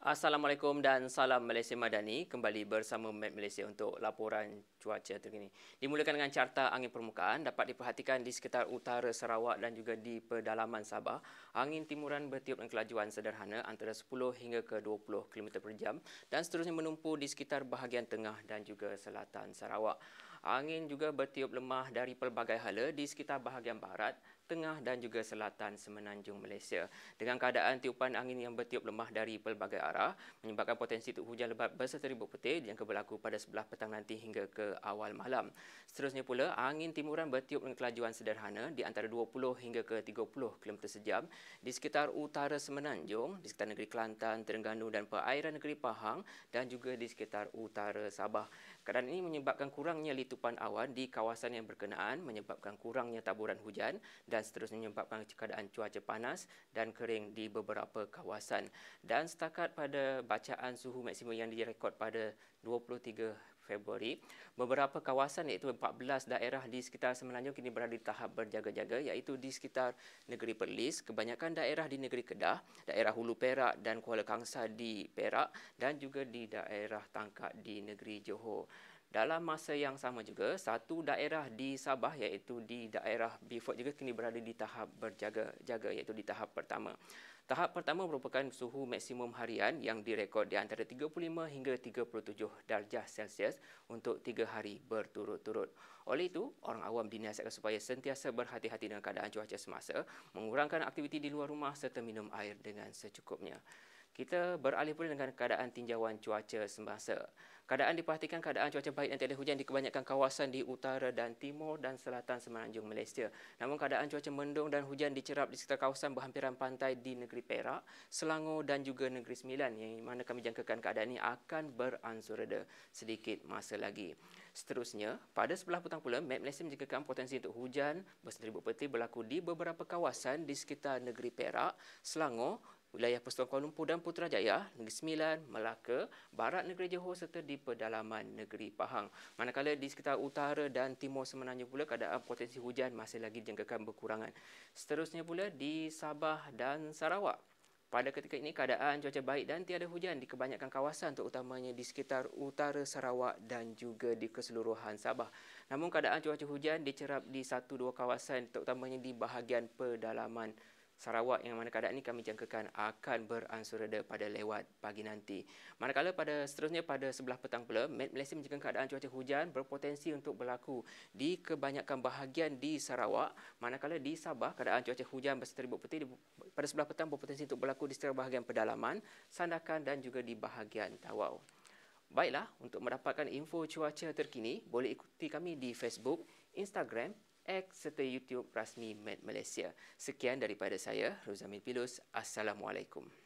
Assalamualaikum dan salam Malaysia Madani. Kembali bersama Met Malaysia untuk laporan cuaca terkini. Dimulakan dengan carta angin permukaan dapat diperhatikan di sekitar utara Sarawak dan juga di pedalaman Sabah. Angin timuran bertiup dengan kelajuan sederhana antara 10 hingga ke 20 km per jam dan seterusnya menumpu di sekitar bahagian tengah dan juga selatan Sarawak. Angin juga bertiup lemah dari pelbagai hala di sekitar bahagian barat, tengah dan juga selatan semenanjung Malaysia. Dengan keadaan tiupan angin yang bertiup lemah dari pelbagai arah, menyebabkan potensi untuk hujan lebat berserta ribut petir yang berlaku pada sebelah petang nanti hingga ke awal malam. Seterusnya pula, angin timuran bertiup dengan kelajuan sederhana di antara 20 hingga ke 30 km sejam di sekitar utara semenanjung, di sekitar negeri Kelantan, Terengganu dan perairan negeri Pahang dan juga di sekitar utara Sabah. Keadaan ini menyebabkan kurangnya litupan awan di kawasan yang berkenaan, menyebabkan kurangnya taburan hujan dan seterusnya menyebabkan keadaan cuaca panas dan kering di beberapa kawasan. Dan setakat pada bacaan suhu maksimum yang direkod pada 23 Februari, beberapa kawasan iaitu 14 daerah di sekitar Semenanjung kini berada di tahap berjaga-jaga iaitu di sekitar negeri Perlis, kebanyakan daerah di negeri Kedah, daerah Hulu Perak dan Kuala Kangsar di Perak dan juga di daerah Tangkak di negeri Johor. Dalam masa yang sama juga, satu daerah di Sabah iaitu di daerah Beaufort juga kini berada di tahap berjaga-jaga iaitu di tahap pertama. Tahap pertama merupakan suhu maksimum harian yang direkod di antara 35 hingga 37 darjah Celsius untuk 3 hari berturut-turut. Oleh itu, orang awam dinasihatkan supaya sentiasa berhati-hati dengan keadaan cuaca semasa, mengurangkan aktiviti di luar rumah serta minum air dengan secukupnya. Kita beralih pula dengan keadaan tinjauan cuaca semasa. Keadaan diperhatikan keadaan cuaca baik dan tiada hujan di kebanyakan kawasan di utara dan timur dan selatan semenanjung Malaysia. Namun keadaan cuaca mendung dan hujan dicerap di sekitar kawasan berhampiran pantai di negeri Perak, Selangor dan juga negeri Sembilan yang mana kami jangkakan keadaan ini akan beransur reda sedikit masa lagi. Seterusnya, pada sebelah petang pula, Met Malaysia menjangkakan potensi untuk hujan berserta ribut petir berlaku di beberapa kawasan di sekitar negeri Perak, Selangor, wilayah Persatuan Kuala Lumpur dan Putrajaya, Negeri Sembilan, Melaka, Barat Negeri Johor serta di pedalaman Negeri Pahang. Manakala di sekitar utara dan timur semenanjung pula keadaan potensi hujan masih lagi dijangkakan berkurangan. Seterusnya pula di Sabah dan Sarawak. Pada ketika ini keadaan cuaca baik dan tiada hujan di kebanyakan kawasan terutamanya di sekitar utara Sarawak dan juga di keseluruhan Sabah. Namun keadaan cuaca hujan dicerap di 1-2 kawasan terutamanya di bahagian pedalaman Sarawak yang mana keadaan ini kami jangkakan akan beransur reda pada lewat pagi nanti. Manakala pada seterusnya pada sebelah petang pula, Met Malaysia menjangkakan keadaan cuaca hujan berpotensi untuk berlaku di kebanyakan bahagian di Sarawak. Manakala di Sabah, keadaan cuaca hujan berserta ribut petir pada sebelah petang berpotensi untuk berlaku di sekitar bahagian pedalaman, Sandakan dan juga di bahagian Tawau. Baiklah, untuk mendapatkan info cuaca terkini, boleh ikuti kami di Facebook, Instagram, X serta YouTube rasmi Met Malaysia. Sekian daripada saya, Rozamin Pilus. Assalamualaikum.